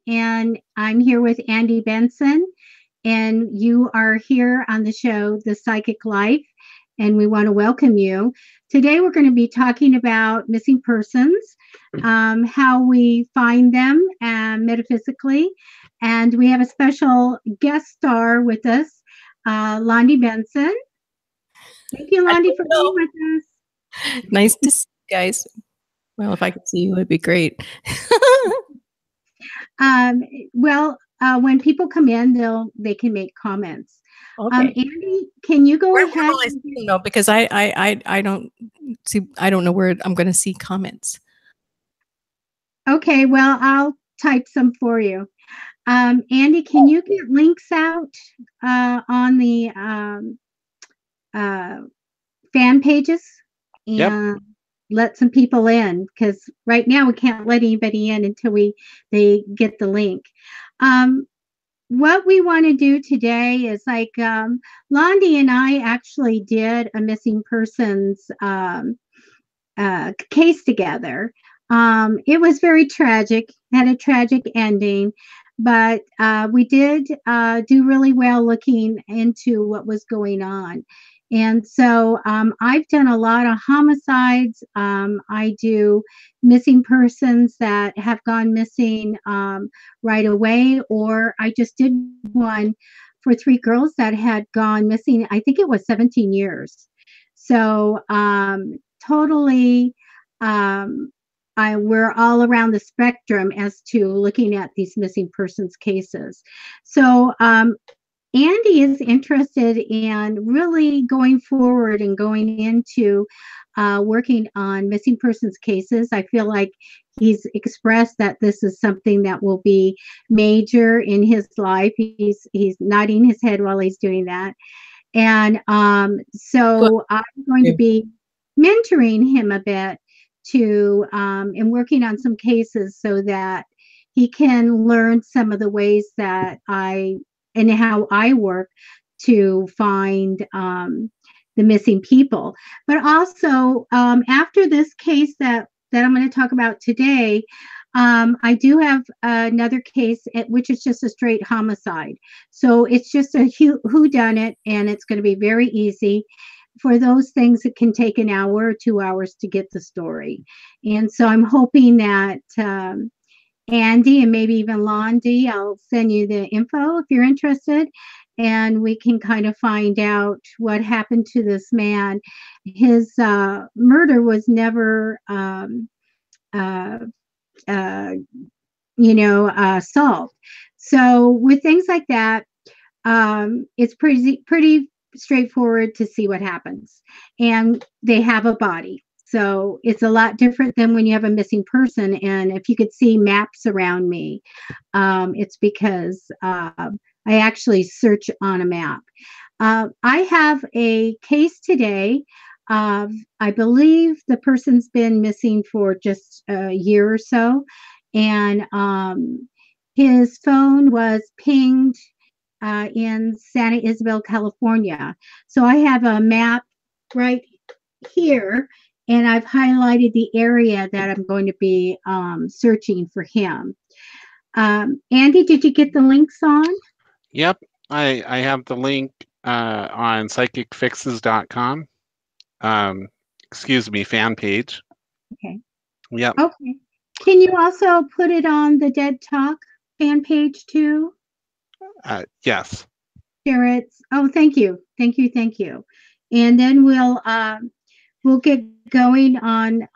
and I'm here with Andy Benson, and you are here on the show, The Psychic Life, and we want to welcome you. Today, we're going to be talking about missing persons, how we find them metaphysically, and we have a special guest star with us, Londie Benson. Thank you, Londie, for being with us. Nice to see you guys. Well, if I could see you, it'd be great. When people come in, they can make comments. Okay. Andy, can you go ahead? No, because I don't know where I'm going to see comments. Okay, well, I'll type some for you. Andy, can you get links out on the fan pages and let some people in? Because right now we can't let anybody in until they get the link. What we want to do today is Londie and I actually did a missing persons case together. It was very tragic, had a tragic ending, but we did do really well looking into what was going on. And so I've done a lot of homicides. I do missing persons that have gone missing right away, or I just did one for 3 girls that had gone missing. I think it was 17 years. So totally, we're all around the spectrum as to looking at these missing persons cases. So Andy is interested in really going forward and going into working on missing persons cases. I feel like he's expressed that this is something that will be major in his life. He's nodding his head while he's doing that. And so I'm going to be mentoring him a bit and working on some cases so that he can learn some of the ways that and how I work to find the missing people. But also, after this case that I'm going to talk about today, I do have another case which is just a straight homicide. So it's just a whodunit, and it's going to be very easy. For those things, it can take an hour or 2 hours to get the story. And so I'm hoping that Andy and maybe even Londie, I'll send you the info if you're interested, and we can kind of find out what happened to this man. His murder was never, solved. So with things like that, it's pretty straightforward to see what happens. And they have a body. So it's a lot different than when you have a missing person. And if you could see maps around me, it's because I actually search on a map. I have a case today of, I believe the person's been missing for just a year or so. And his phone was pinged in Santa Isabel, California. So I have a map right here, and I've highlighted the area that I'm going to be searching for him. Andy, did you get the links on? Yep, I have the link on psychicfixes.com. Fan page. Okay. Yep. Okay. Can you also put it on the Dead Talk fan page too? Yes. Share it. Oh, thank you. And then we'll get going on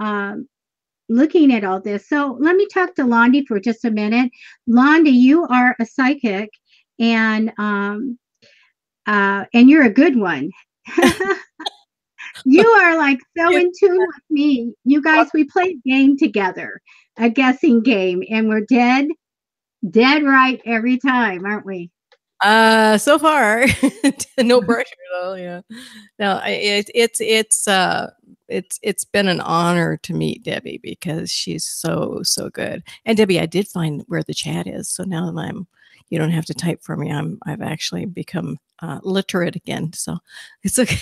looking at all this. So let me talk to Londie for just a minute. Londie, you are a psychic, and you're a good one. You are like so in tune with me. You guys, we play a game together, a guessing game, and we're dead right every time, aren't we? So far, no pressure though. Yeah, no, it's been an honor to meet Debbie because she's so good. And Debbie, I did find where the chat is, so now that you don't have to type for me. I've actually become literate again, so it's okay.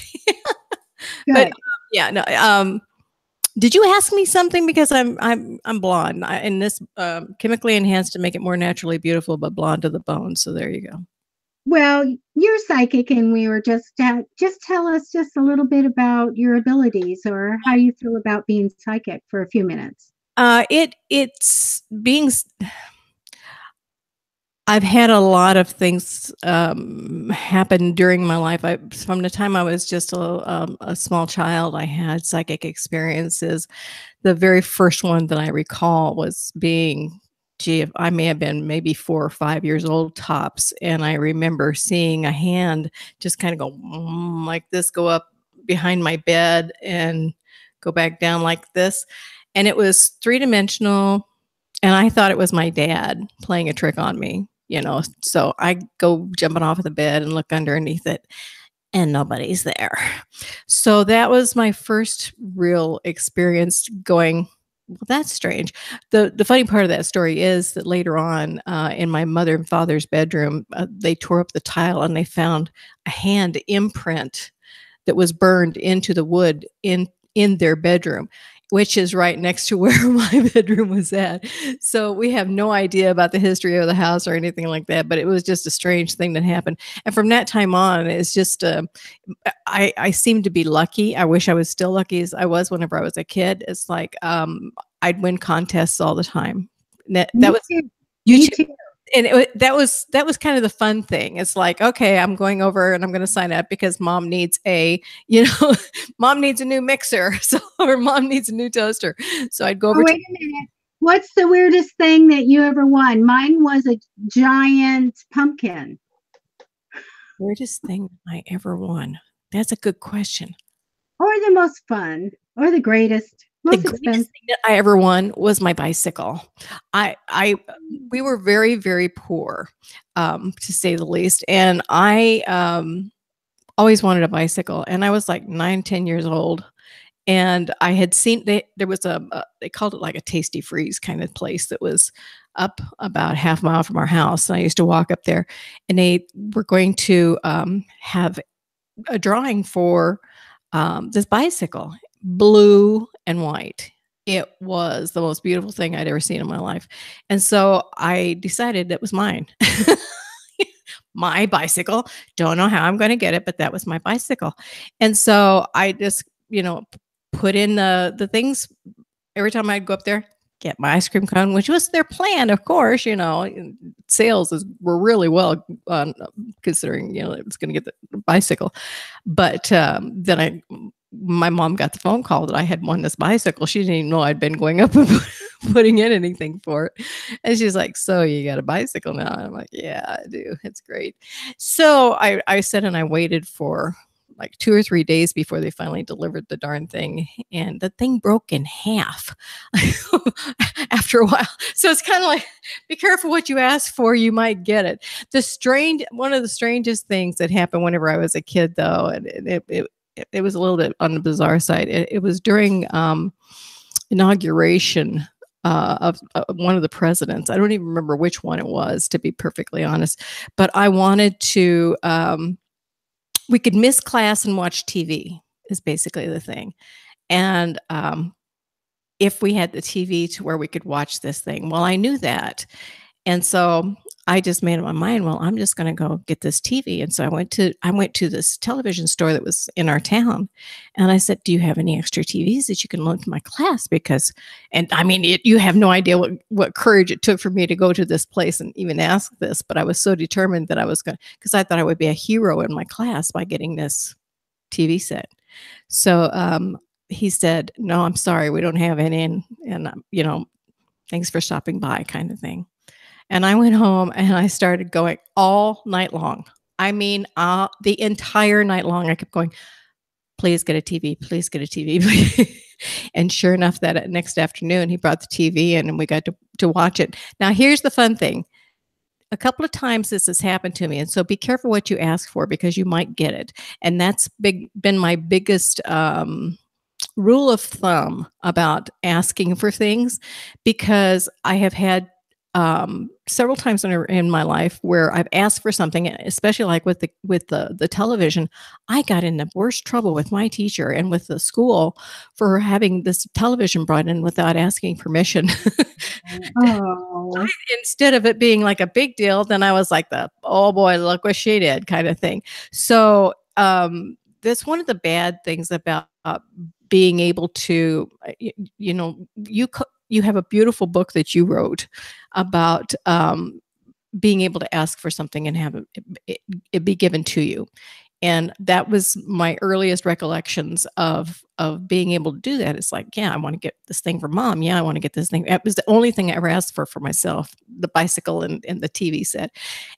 But yeah, no. Did you ask me something? Because I'm blonde, and this chemically enhanced to make it more naturally beautiful, but blonde to the bone. So there you go. Well, you're psychic, and we were just tell us just a little bit about your abilities or how you feel about being psychic for a few minutes. It's being. I've had a lot of things happen during my life. From the time I was just a small child, I had psychic experiences. The very first one that I recall was being, gee, I may have been maybe 4 or 5 years old tops, and I remember seeing a hand just kind of go like this, go up behind my bed and go back down like this, and it was 3-dimensional, and I thought it was my dad playing a trick on me. So I go jumping off of the bed and look underneath it, and nobody's there. So that was my first real experience going, well, that's strange. The funny part of that story is that later on in my mother and father's bedroom, they tore up the tile and they found a hand imprint that was burned into the wood in their bedroom, which is right next to where my bedroom was at. So we have no idea about the history of the house or anything like that, but it was just a strange thing that happened. And from that time on, it's just, I seem to be lucky. I wish I was still lucky as I was whenever I was a kid. It's like, I'd win contests all the time. That was, Me too. and that was kind of the fun thing. It's like, okay, I'm going over and I'm going to sign up because mom needs mom needs a new mixer, or mom needs a new toaster. So I'd go over. Wait a minute. What's the weirdest thing that you ever won? Mine was a giant pumpkin. Weirdest thing I ever won? That's a good question. Or the most fun, or the greatest. The greatest thing that I ever won was my bicycle. We were very, very poor, to say the least. And I always wanted a bicycle. And I was like 9, 10 years old. And I had seen, there was they called it like a Tasty Freeze kind of place that was up about half a mile from our house. And I used to walk up there, and they were going to have a drawing for this bicycle, blue and white. It was the most beautiful thing I'd ever seen in my life. And so I decided that was mine. My bicycle. Don't know how I'm going to get it, but that was my bicycle. And so I just, put in the things every time I'd go up there, get my ice cream cone, which was their plan, of course. Sales were really well, considering, it was going to get the bicycle. But then my mom got the phone call that I had won this bicycle. She didn't even know I'd been going up and putting in anything for it. And she's like, so you got a bicycle now? And I'm like, yeah, I do. It's great. So I said, and I waited for like 2 or 3 days before they finally delivered the darn thing. And the thing broke in half after a while. So it's kind of like, be careful what you ask for, you might get it. One of the strangest things that happened whenever I was a kid, though, and it was a little bit on the bizarre side. It was during inauguration of one of the presidents. I don't even remember which one it was, to be perfectly honest. But I wanted to, we could miss class and watch TV is basically the thing. And if we had the TV to where we could watch this thing, well, I knew that. And so I just made up my mind, well, I'm just going to go get this TV. And so I went to this television store that was in our town. And I said, do you have any extra TVs that you can loan to my class? And I mean, you have no idea what courage it took for me to go to this place and even ask this. But I was so determined that I was going to, because I thought I would be a hero in my class by getting this TV set. So he said, no, I'm sorry, we don't have any. And thanks for stopping by, kind of thing. And I went home and I started going all night long. I mean, the entire night long, I kept going, please get a TV, please get a TV. And sure enough, that next afternoon, he brought the TV in and we got to watch it. Now, here's the fun thing. A couple of times this has happened to me. And so be careful what you ask for, because you might get it. And that's been my biggest rule of thumb about asking for things, because I have had several times in my life where I've asked for something, especially like with the television. I got in the worst trouble with my teacher and with the school for having this television brought in without asking permission. Oh, Instead of it being like a big deal, then I was like oh boy, look what she did kind of thing. So that's one of the bad things about being able to, you have a beautiful book that you wrote about being able to ask for something and have it be given to you. And that was my earliest recollections of being able to do that. It's like, yeah, I want to get this thing for mom. Yeah, I want to get this thing. It was the only thing I ever asked for myself, the bicycle and the TV set.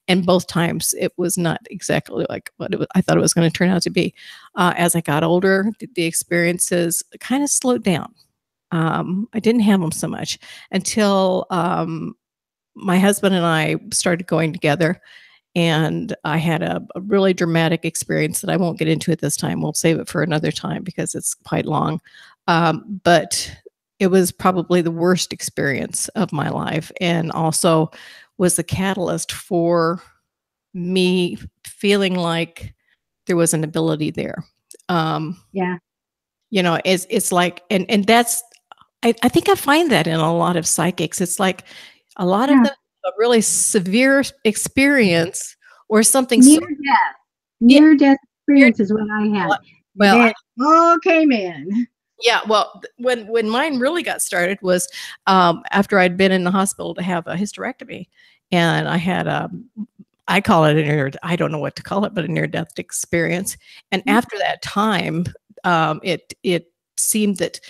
And both times it was not exactly like what I thought it was going to turn out to be. As I got older, the experiences kind of slowed down. I didn't have them so much until my husband and I started going together. And I had a really dramatic experience that I won't get into at this time. We'll save it for another time because it's quite long. But it was probably the worst experience of my life, and also was the catalyst for me feeling like there was an ability there. yeah. It's like, and that's, I think I find that in a lot of psychics. It's like a lot of them a really severe experience or something near death experience is what I had. Well, okay, man. Yeah, well, when mine really got started was after I'd been in the hospital to have a hysterectomy, and I had I call it I don't know what to call it, but a near-death experience. And after that time, it seemed that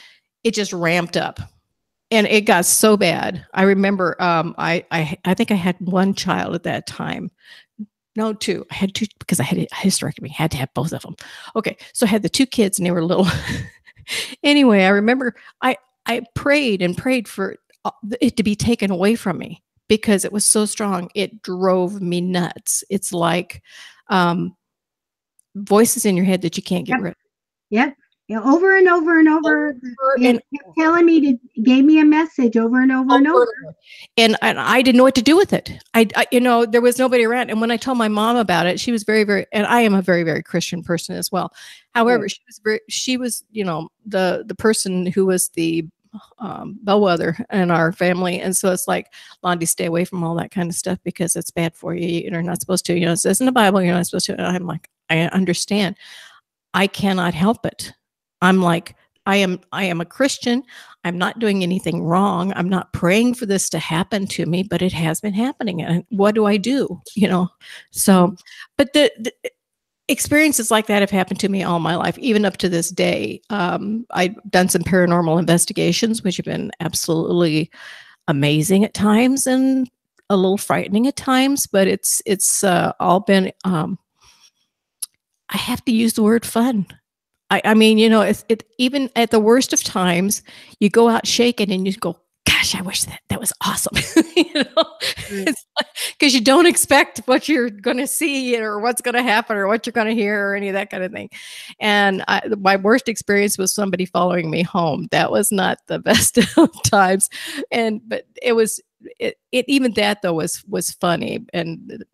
it just ramped up. And it got so bad. I remember I think I had one child at that time. No, two. I had two because I had a hysterectomy. Had to have both of them. Okay, so I had the two kids and they were little. Anyway, I remember I prayed and prayed for it to be taken away from me because it was so strong. It drove me nuts. It's like voices in your head that you can't get rid of. Yep. Yeah, over and over and over. And kept telling me gave me a message over and over and over. And I didn't know what to do with it. I there was nobody around. And when I told my mom about it, she was very, very, and I am a very, very Christian person as well. However, she was the person who was the bellwether in our family. And so it's like, Londie, stay away from all that kind of stuff because it's bad for you. You're not supposed to, it says in the Bible, you're not supposed to. And I'm like, I understand. I cannot help it. I'm like, I am a Christian. I'm not doing anything wrong. I'm not praying for this to happen to me, but it has been happening. And what do I do? So, but the experiences like that have happened to me all my life, even up to this day. I've done some paranormal investigations, which have been absolutely amazing at times and a little frightening at times, but it's all been, I have to use the word fun. I mean, it even at the worst of times, you go out shaking and you go, gosh, I wish that was awesome. It's like, because you don't expect what you're going to see or what's going to happen or what you're going to hear or any of that kind of thing. And my worst experience was somebody following me home. That was not the best of times. But it was, even that though was funny. And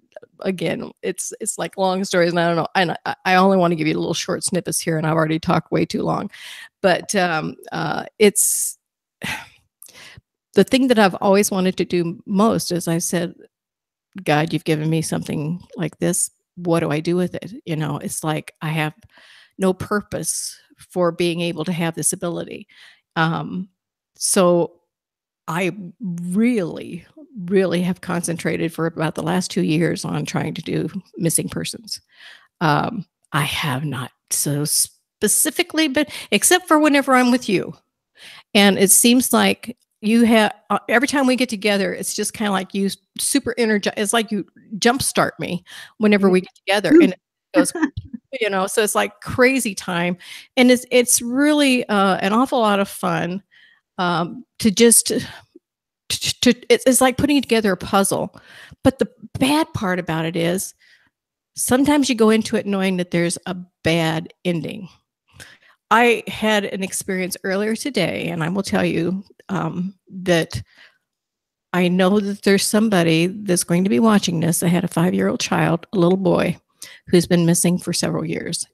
again, it's like long stories, and I don't know. And I only want to give you little short snippets here, and I've already talked way too long. But it's the thing that I've always wanted to do most. Is I said, God, you've given me something like this. What do I do with it? It's like I have no purpose for being able to have this ability. So I really, really have concentrated for about the last 2 years on trying to do missing persons. I have not so specifically, but except for whenever I'm with you. And it seems like you have, every time we get together, it's just kind of like you super energize. It's like you jumpstart me whenever we get together. And it goes, so it's like crazy time. And it's really an awful lot of fun. It's like putting together a puzzle. But the bad part about it is sometimes you go into it knowing that there's a bad ending. I had an experience earlier today, and I will tell you that I know that there's somebody that's going to be watching this. I had a 5-year-old child, a little boy, who's been missing for several years,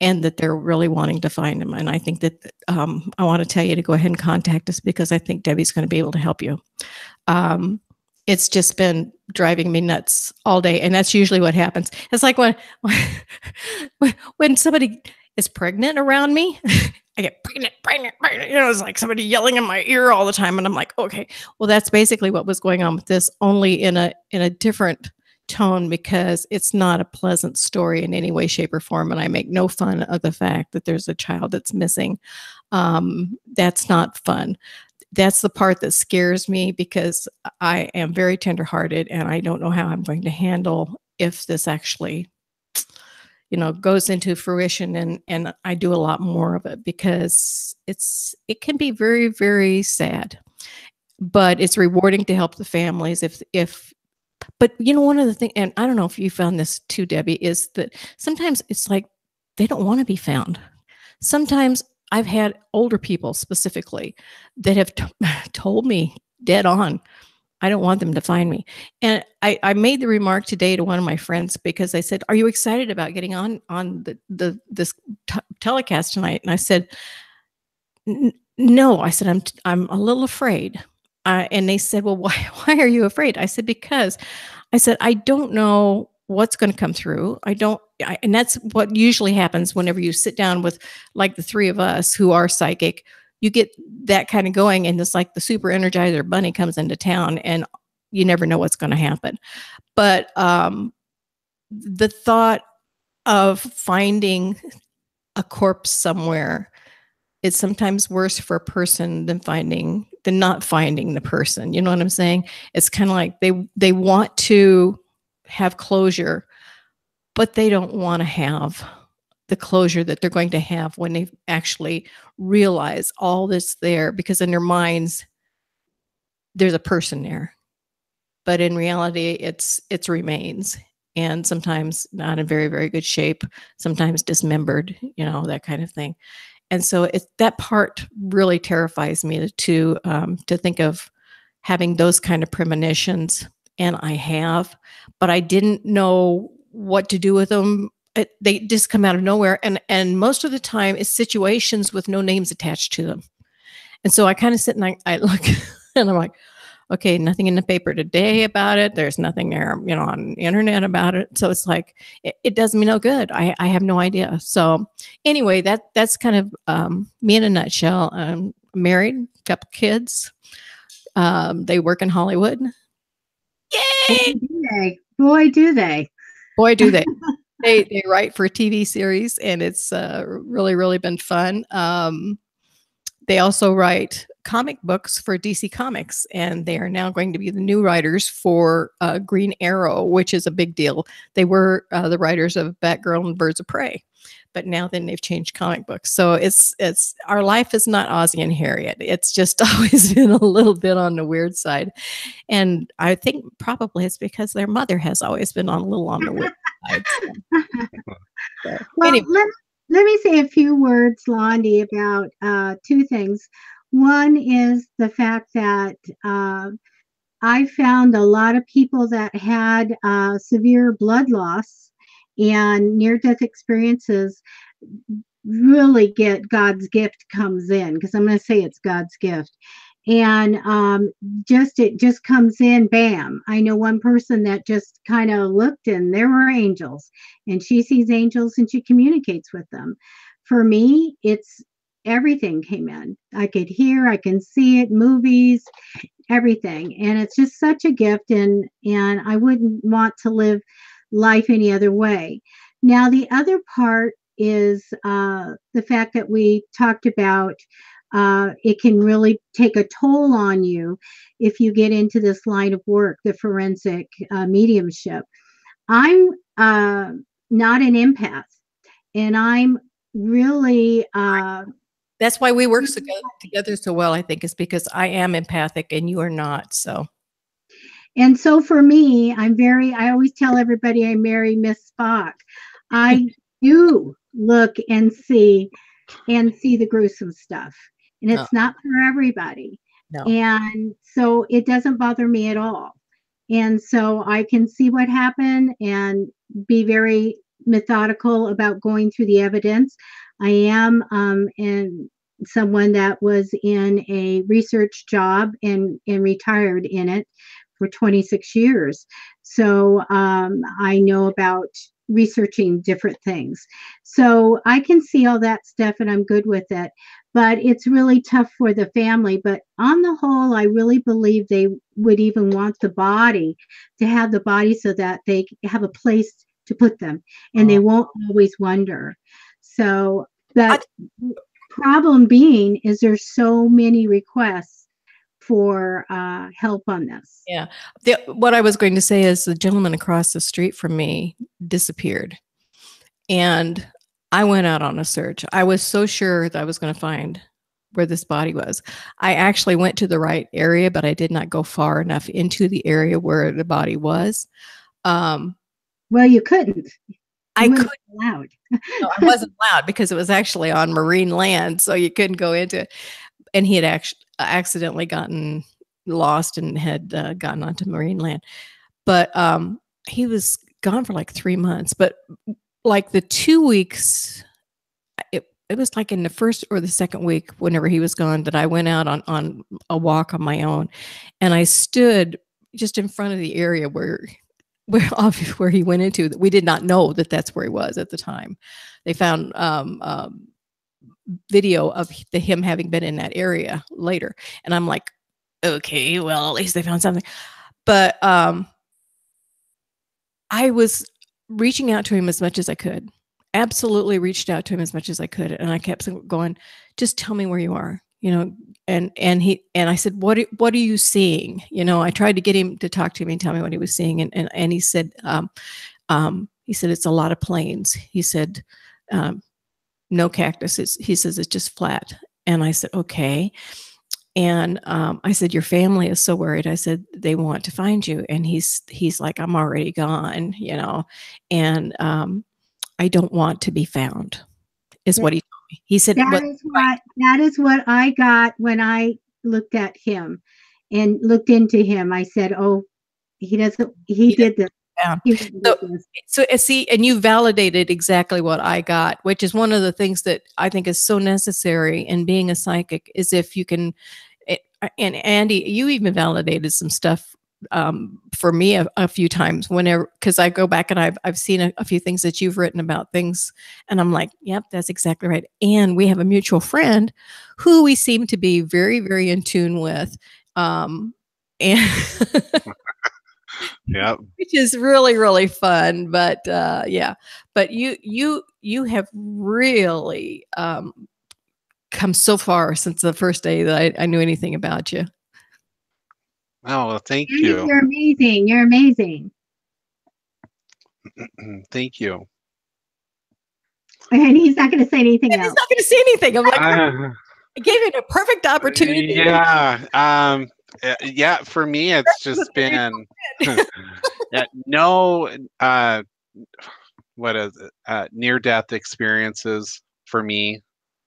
and that they're really wanting to find him. And I think that I want to tell you to go ahead and contact us, because I think Debbie's going to be able to help you. It's just been driving me nuts all day. And that's usually what happens. It's like when somebody is pregnant around me, I get pregnant. You know, it's like somebody yelling in my ear all the time. And I'm like, okay, well, that's basically what was going on with this, only in a different tone, because it's not a pleasant story in any way, shape, or form. And I make no fun of the fact that there's a child that's missing. That's not fun. That's the part that scares me, because I am very tenderhearted, and I don't know how I'm going to handle if this actually, you know, goes into fruition, and I do a lot more of it, because it can be very, very sad, but it's rewarding to help the families but you know, one of the things, and I don't know if you found this too, Debbie, is that sometimes it's like they don't want to be found. Sometimes I've had older people specifically that have told me dead on, I don't want them to find me. And I made the remark today to one of my friends, because I said, "Are you excited about getting on this telecast tonight?" And I said, "No." I said, I'm a little afraid." And they said, "Well, why are you afraid?" I said, "Because," I said, "I don't know what's going to come through. And that's what usually happens whenever you sit down with, like, the three of us who are psychic. You get that kind of going, and it's like the super energizer bunny comes into town, and you never know what's going to happen." But the thought of finding a corpse somewhere is sometimes worse for a person than not finding the person. You know what I'm saying? It's kind of like they want to have closure, but they don't want to have the closure that they're going to have when they actually realize all this there, because in their minds there's a person there, but in reality it's remains, and sometimes not in very, very good shape, sometimes dismembered, you know, that kind of thing. And so that part really terrifies me to think of having those kind of premonitions. And I have, but I didn't know what to do with them. They just come out of nowhere. And most of the time it's situations with no names attached to them. And so I kind of sit and I look and I'm like, okay, nothing in the paper today about it. There's nothing there, you know, on the internet about it. So it's like, it does me no good. I have no idea. So anyway, that's kind of me in a nutshell. I'm married, couple kids. They work in Hollywood. Yay! Boy, do they. Boy, do they. They write for a TV series, and it's really, really been fun. They also write comic books for DC Comics, and they are now going to be the new writers for Green Arrow, which is a big deal. They were the writers of Batgirl and Birds of Prey, but now then they've changed comic books. So it's our life is not Ozzie and Harriet. It's just always been a little bit on the weird side, and I think probably it's because their mother has always been a little on the weird side. So, well, anyway. let me say a few words, Londie, about two things. One is the fact that I found a lot of people that had severe blood loss and near-death experiences really get God's gift comes in, because I'm going to say it's God's gift. And it just comes in, bam. I know one person that just kind of looked and there were angels, and she sees angels and she communicates with them. For me, it's everything came in. I could hear, I can see it, movies, everything. And it's just such a gift, and I wouldn't want to live life any other way. Now, the other part is the fact that we talked about it can really take a toll on you if you get into this line of work, the forensic mediumship. I'm not an empath, and I'm really that's why we work together so well, I think, is because I am empathic and you are not. So, and so for me, I always tell everybody I marry Miss Spock. I do look and see the gruesome stuff, and it's not for everybody. No. And so it doesn't bother me at all. And so I can see what happened and be very methodical about going through the evidence. I am in someone that was in a research job and retired in it for 26 years. So I know about researching different things. So I can see all that stuff and I'm good with it. But it's really tough for the family. But on the whole, I really believe they would even want the body to have the body so that they have a place to put them and they won't always wonder. So, but problem being is there's so many requests for help on this. Yeah. What I was going to say is the gentleman across the street from me disappeared. And I went out on a search. I was so sure that I was going to find where this body was. I actually went to the right area, but I did not go far enough into the area where the body was. Well, you couldn't. I couldn't. Allowed. No, I wasn't allowed because it was actually on marine land, so you couldn't go into it. And he had actually accidentally gotten lost and had gotten onto marine land. But he was gone for like 3 months. But like the 2 weeks, it was like in the first or the second week, whenever he was gone, that I went out on a walk on my own, and I stood just in front of the area where he went into. We did not know that that's where he was at the time. They found video of him having been in that area later, and I'm like, okay, well, at least they found something. But I was reaching out to him as much as I could. Absolutely reached out to him as much as I could, and I kept going, just tell me where you are, you know. And I said, what are you seeing? You know, I tried to get him to talk to me and tell me what he was seeing, and he said it's a lot of plains. He said no cactus. He says it's just flat. And I said, okay. And I said, your family is so worried. I said, they want to find you. And he's like, I'm already gone, you know, and I don't want to be found, is what he told me. He said, that is what I got when I looked at him and looked into him. I said, oh, he did this. Yeah. So see, and you validated exactly what I got, which is one of the things that I think is so necessary in being a psychic, is if you can, and Andy, you even validated some stuff for me a few times whenever, because I go back and I've seen a few things that you've written about things, and I'm like, yep, that's exactly right. And we have a mutual friend who we seem to be very, very in tune with, and yeah, which is really, really fun. But yeah, but you have really come so far since the first day that I knew anything about you. Oh, well, thank you. You're amazing. You're amazing. Thank you. And he's not going to say anything else. He's not going to say anything. I'm like, I gave it a perfect opportunity. Yeah. Yeah, for me, it's just been no, what is it? Near-death experiences for me.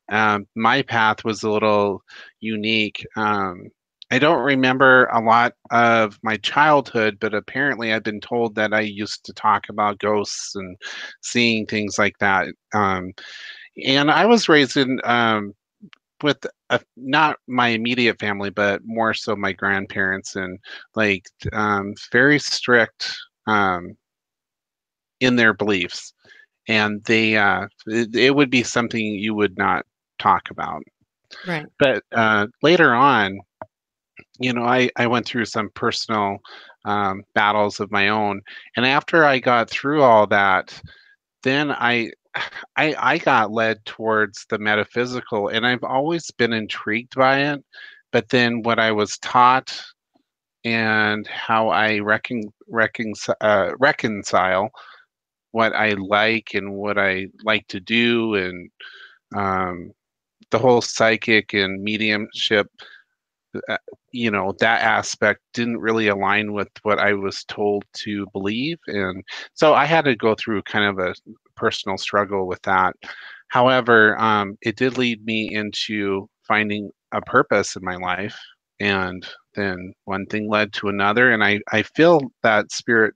My path was a little unique. I don't remember a lot of my childhood, but apparently I've been told that I used to talk about ghosts and seeing things like that. And I was raised in with not my immediate family, but more so my grandparents, and like very strict in their beliefs, and they it would be something you would not talk about. Right. But later on, you know, I went through some personal battles of my own, and after I got through all that, then I got led towards the metaphysical, and I've always been intrigued by it. But then what I was taught and how I reconcile what I like and what I like to do, and the whole psychic and mediumship, you know, that aspect didn't really align with what I was told to believe. And so I had to go through kind of a personal struggle with that. However, it did lead me into finding a purpose in my life. And then one thing led to another, and I feel that spirit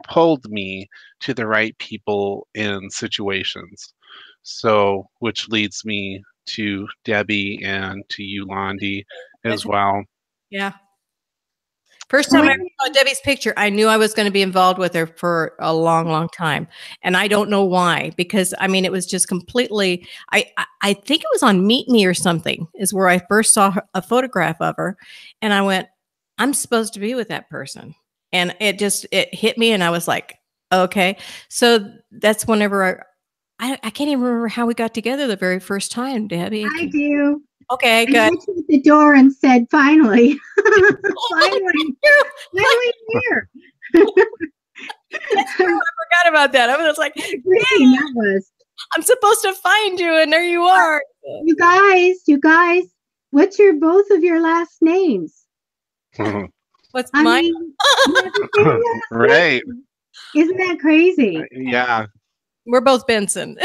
pulled me to the right people in situations. So, which leads me to Debbie and to you, Londie, as well. Yeah. First time I ever saw Debbie's picture, I knew I was going to be involved with her for a long, long time. And I don't know why, because I mean, it was just completely, I think it was on Meet Me or something is where I first saw a photograph of her. And I went, I'm supposed to be with that person. And it hit me. And I was like, okay. So that's whenever I can't even remember how we got together the very first time, Debbie. I do. Okay, I good. met you at the door and said, finally, finally here. That's true. I forgot about that. I was like, that was. I'm supposed to find you, and there you are. You guys, what's both of your last names? What's mine? Right. Isn't that crazy? Yeah. We're both Benson,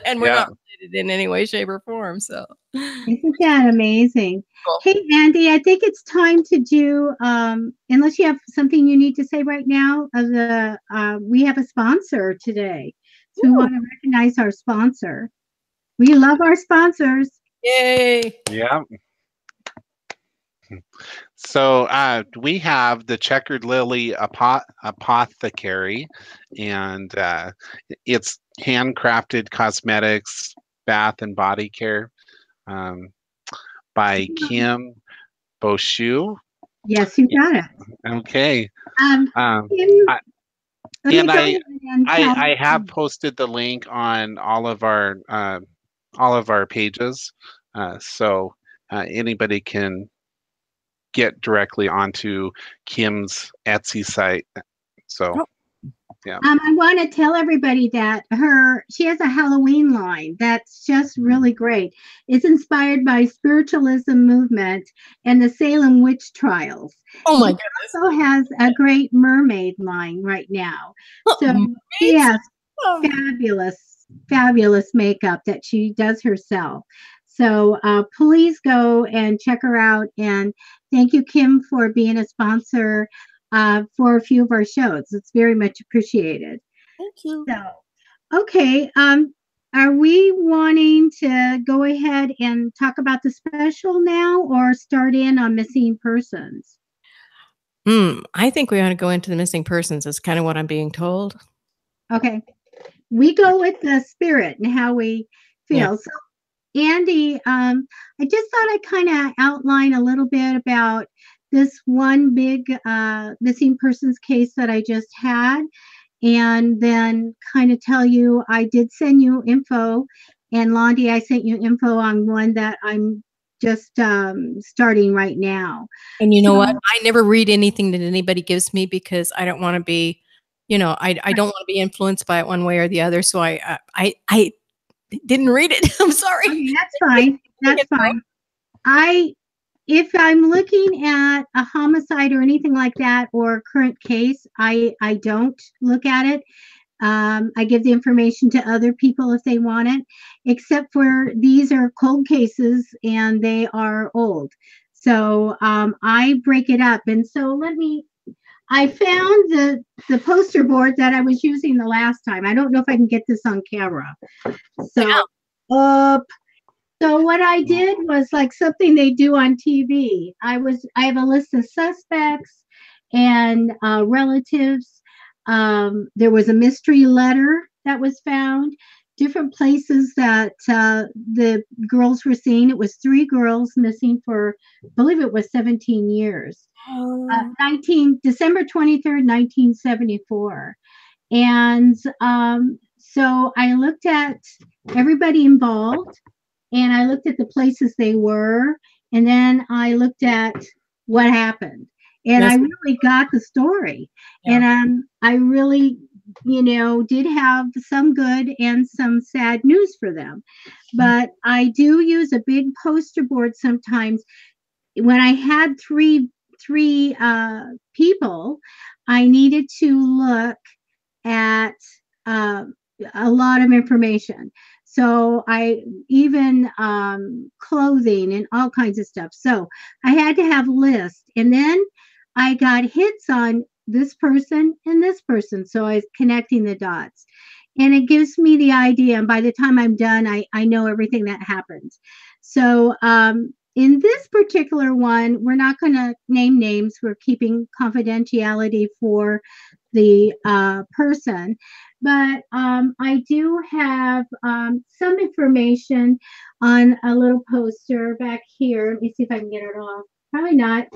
and we're not related in any way, shape, or form. So, isn't that amazing? Cool. Hey, Andy, I think it's time to do. Unless you have something you need to say right now, we have a sponsor today, so we want to recognize our sponsor. We love our sponsors. Yay! Yeah. So we have the Checkered Lily Apothecary, and it's handcrafted cosmetics, bath and body care by Kim Boshu. Yes, you got it. Okay. Kim, I have posted the link on all of our pages, so anybody can get directly onto Kim's Etsy site. So, yeah. I want to tell everybody that she has a Halloween line that's just really great. It's inspired by spiritualism movement and the Salem witch trials. Oh my goodness! She also has a great mermaid line right now. So she has fabulous makeup that she does herself. So please go and check her out. And thank you, Kim, for being a sponsor for a few of our shows. It's very much appreciated. Thank you. So, okay. Are we wanting to go ahead and talk about the special now or start in on missing persons? I think we ought to go into the missing persons. Is kind of what I'm being told. Okay. We go with the spirit and how we feel. Yeah. So, Andy, I just thought I'd kind of outline a little bit about this one big missing persons case that I just had, and then kind of tell you I did send you info, and Londie, I sent you info on one that I'm just starting right now. And you know what? I never read anything that anybody gives me because I don't want to be, I don't want to be influenced by it one way or the other. So I didn't read it. I'm sorry. Okay, that's fine. That's fine. If I'm looking at a homicide or anything like that or a current case, I don't look at it. I give the information to other people if they want it, except for these are cold cases and they are old. So I break it up. And so I found the poster board that I was using the last time. I don't know if I can get this on camera. So So what I did was like something they do on TV. I have a list of suspects and relatives. There was a mystery letter that was found, different places that the girls were seen. It was 3 girls missing for, I believe it was 17 years. December 23rd, 1974. And so I looked at everybody involved. And I looked at the places they were, and then I looked at what happened. And I really got the story. Yeah. And I really, did have some good and some sad news for them. But I do use a big poster board sometimes. When I had three people, I needed to look at a lot of information. So I even clothing and all kinds of stuff. So I had to have lists. And then I got hits on this person and this person. So I was connecting the dots. And it gives me the idea. And by the time I'm done, I know everything that happens. So in this particular one, we're not going to name names. We're keeping confidentiality for the person. But I do have some information on a little poster back here. Let me see if I can get it off. Probably not.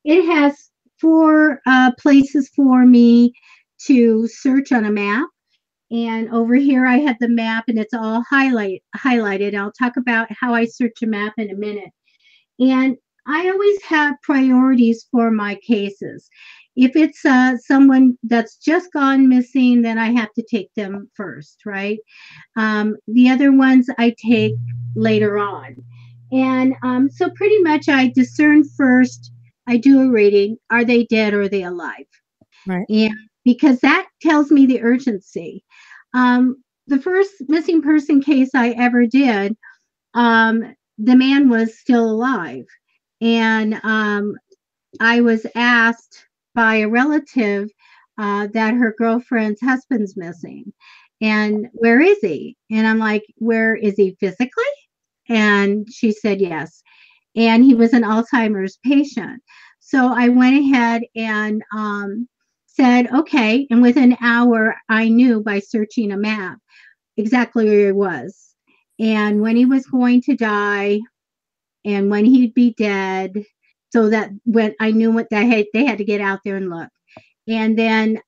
It has 4 places for me to search on a map. And over here, I have the map and it's all highlighted. I'll talk about how I search a map in a minute. And I always have priorities for my cases. If it's someone that's just gone missing, then I have to take them first, right? The other ones I take later on. And so pretty much I discern first, I do a rating, are they dead or are they alive? Right. And because that tells me the urgency. The first missing person case I ever did, the man was still alive. And I was asked by a relative that her girlfriend's husband's missing. And where is he? And I'm like, where is he physically? And she said yes. And he was an Alzheimer's patient. So I went ahead and said, okay. And within an hour, I knew by searching a map exactly where he was and when he was going to die and when he'd be dead. So that when I knew what they had to get out there and look. And then,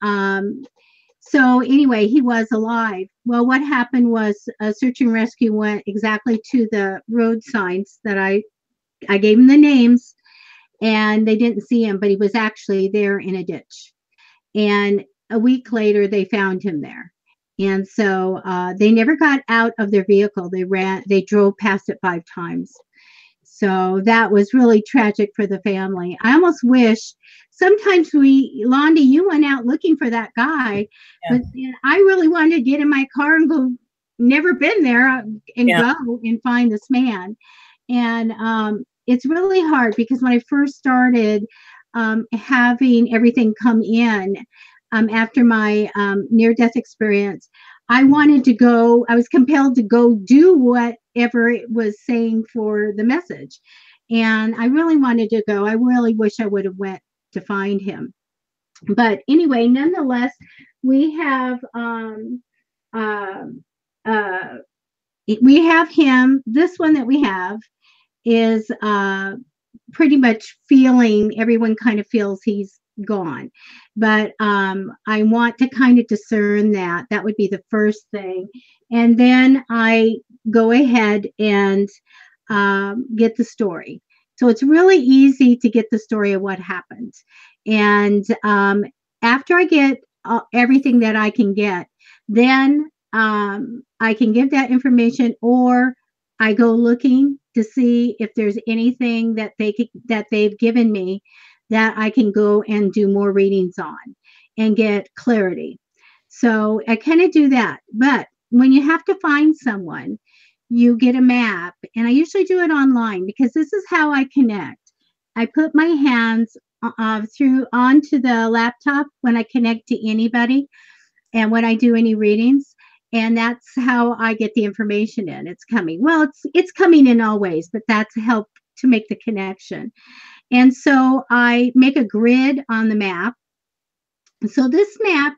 so anyway, he was alive. Well, what happened was search and rescue went exactly to the road signs that I gave him the names and they didn't see him, but he was actually there in a ditch. And a week later, they found him there. And so they never got out of their vehicle. They drove past it 5 times. So that was really tragic for the family. I almost wish sometimes Londie, you went out looking for that guy, but I really wanted to get in my car and go, never been there, and go and find this man. And it's really hard because when I first started having everything come in after my near-death experience, I wanted to go, I was compelled to go do whatever it was saying for the message. And I really wanted to go. I really wish I would have went to find him. But anyway, nonetheless, we have him. This one that we have is pretty much feeling, everyone kind of feels he's gone. But I want to kind of discern that. That would be the first thing. And then I go ahead and get the story. So it's really easy to get the story of what happened. And after I get everything that I can get, then I can give that information, or I go looking to see if there's anything that they've given me that I can go and do more readings on and get clarity. So I kind of do that. But when you have to find someone, you get a map, and I usually do it online because this is how I connect. I put my hands onto the laptop when I connect to anybody and when I do any readings. And that's how I get the information in. It's coming. Well, it's coming in all ways, but that's help to make the connection. And so I make a grid on the map. So this map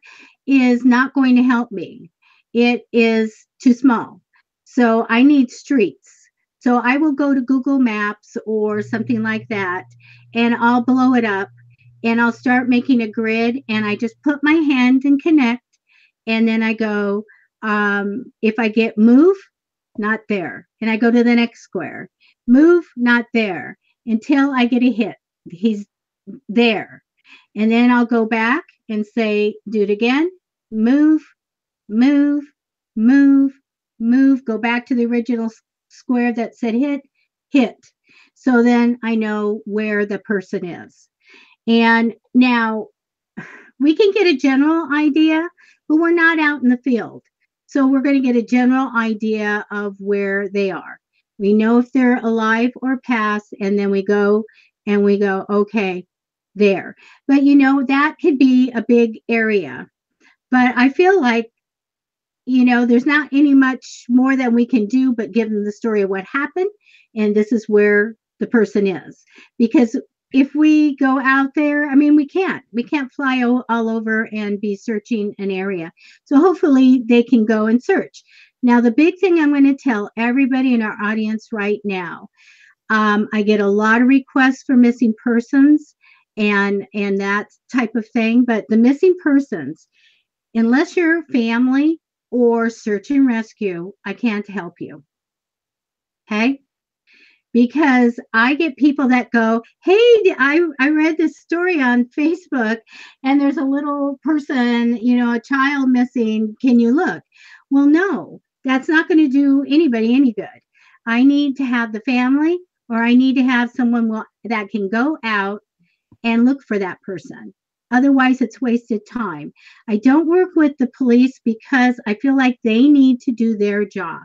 is not going to help me. It is too small. So I need streets. So I will go to Google Maps or something like that, and I'll blow it up and I'll start making a grid, and I just put my hand and connect. And then I go, if I get move, not there. And I go to the next square, move, not there, until I get a hit. He's there. And then I'll go back and say, do it again, move, move, move, move, go back to the original square that said hit, hit. So then I know where the person is. And now we can get a general idea, but we're not out in the field. So we're going to get a general idea of where they are. We know if they're alive or passed, and then we go, okay, there. But that could be a big area. But I feel like, there's not any much more that we can do but give them the story of what happened, and this is where the person is. Because if we go out there, I mean, we can't fly all over and be searching an area. So hopefully they can go and search. Now, the big thing I'm going to tell everybody in our audience right now, I get a lot of requests for missing persons and that type of thing. But the missing persons, unless you're family or search and rescue, I can't help you. Okay? Because I get people that go, hey, I read this story on Facebook and there's a little person, a child missing. Can you look? Well, no, that's not going to do anybody any good. I need to have the family, or I need to have someone that can go out and look for that person. Otherwise, it's wasted time. I don't work with the police because I feel like they need to do their job.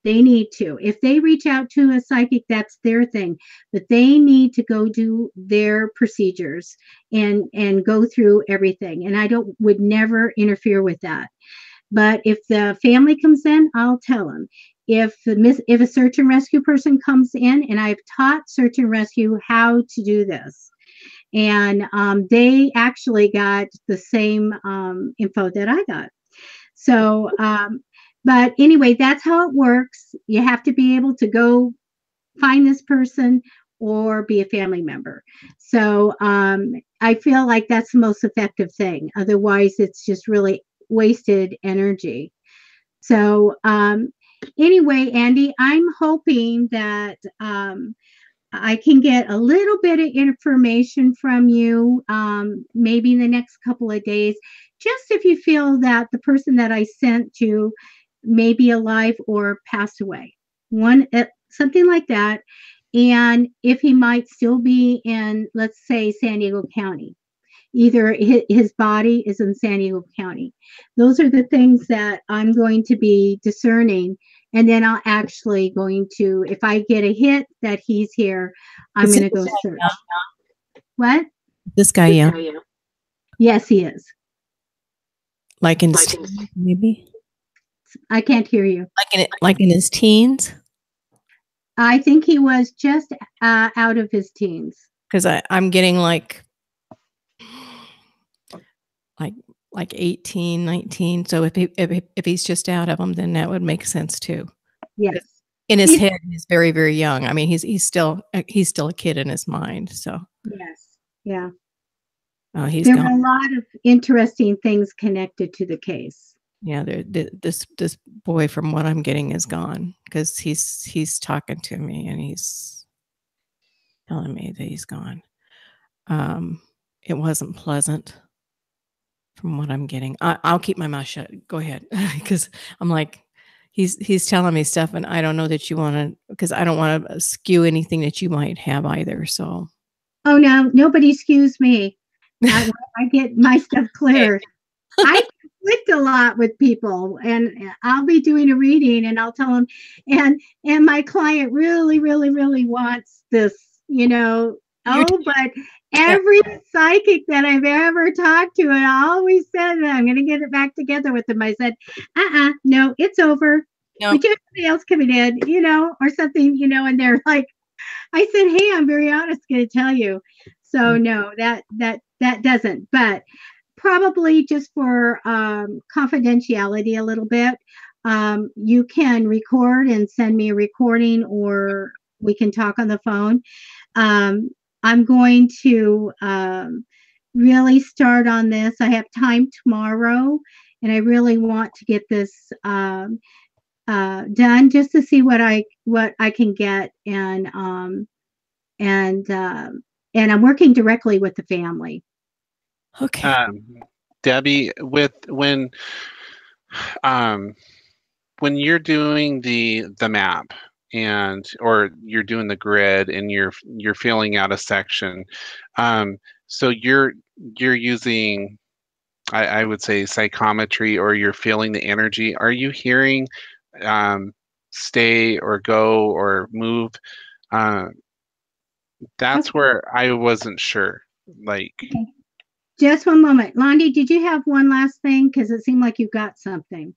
They need to. If they reach out to a psychic, that's their thing. But they need to go do their procedures and go through everything. And I would never interfere with that. But if the family comes in, I'll tell them. If a search and rescue person comes in, and I've taught search and rescue how to do this, and they actually got the same info that I got. So, but anyway, that's how it works. You have to be able to go find this person or be a family member. So I feel like that's the most effective thing. Otherwise, it's just really wasted energy. So anyway, Andy, I'm hoping that I can get a little bit of information from you, maybe in the next couple of days, just if you feel that the person that I sent to may be alive or passed away, something like that. And if he might still be in, let's say, San Diego County, either his body is in San Diego County. Those are the things that I'm going to be discerning. And then I'll actually going to, if I get a hit that he's here, I'm going to go search. What? This guy, yeah. Yes, he is. Like in his teens, maybe? I can't hear you. Like in his teens? I think he was just out of his teens. Because I'm getting like 18, 19. So if he's just out of them, then that would make sense too. Yes. In his head, he's very, very young. I mean, he's still a kid in his mind. So yes, yeah. Oh, there were a lot of interesting things connected to the case. Yeah, this boy, from what I'm getting, is gone because he's talking to me and he's telling me that he's gone. It wasn't pleasant. From what I'm getting, I'll keep my mouth shut. Go ahead, because I'm like, he's telling me stuff, and I don't know that you want to, because I don't want to skew anything that you might have either. So, oh no, nobody skews me. I get my stuff clear. I conflict a lot with people, and I'll be doing a reading, and I'll tell them, and my client really, really, really wants this, but every psychic that I've ever talked to, and I always said that I'm going to get it back together with them. I said, no, it's over. No. But you have somebody else coming in, or something, and they're like, I said, hey, I'm very honest going to tell you. So no, that doesn't, but probably just for confidentiality a little bit, you can record and send me a recording, or we can talk on the phone. I'm going to really start on this. I have time tomorrow, and I really want to get this done just to see what I can get, and I'm working directly with the family. Okay. Debbie, when you're doing the map, or you're doing the grid and you're filling out a section, so you're using I would say psychometry, or you're feeling the energy. Are you hearing stay or go or move? Uh, that's Okay. where I wasn't sure. Like, Okay. Just one moment. Londie, did you have one last thing? Because it seemed like you got something.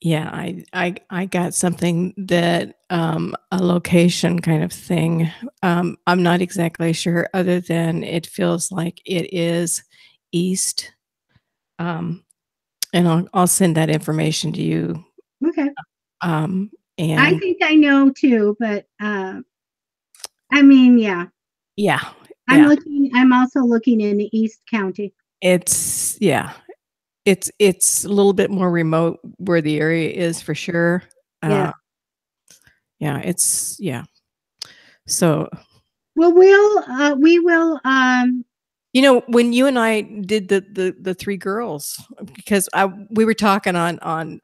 Yeah, I got something that a location kind of thing. I'm not exactly sure, other than it feels like it is east. And I'll send that information to you. Okay. Um, I and think I know too, but I mean, yeah. yeah, I'm yeah, looking, I'm also looking in the East County. it's yeah, it's a little bit more remote where the area is for sure. Yeah. Yeah, it's yeah. So Well, we will you know, when you and I did the three girls, because we were talking on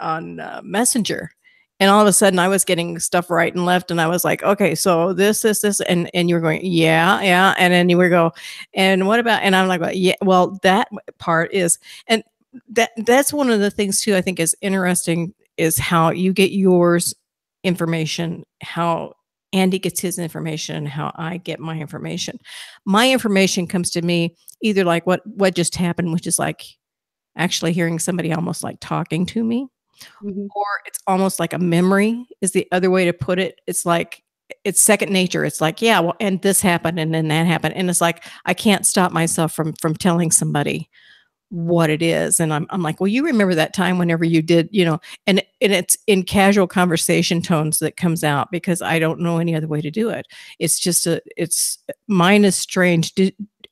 Messenger, and all of a sudden I was getting stuff right and left, and I was like, okay, so this, and you were going, yeah, yeah, and then you were go, and what about, and I'm like, well, yeah, well, that part is, and that's one of the things too I think is interesting, is how you get yours information, how Andy gets his information, how I get my information. My information comes to me either like what just happened, which is like actually hearing somebody almost like talking to me, mhm. or it's almost like a memory is the other way to put it. It's like it's second nature. It's like, yeah, well, and this happened and then that happened. And it's like I can't stop myself from telling somebody what it is. And I'm like, well, you remember that time whenever you did, you know, and it's in casual conversation tones that comes out, because I don't know any other way to do it. It's just it's mine is strange.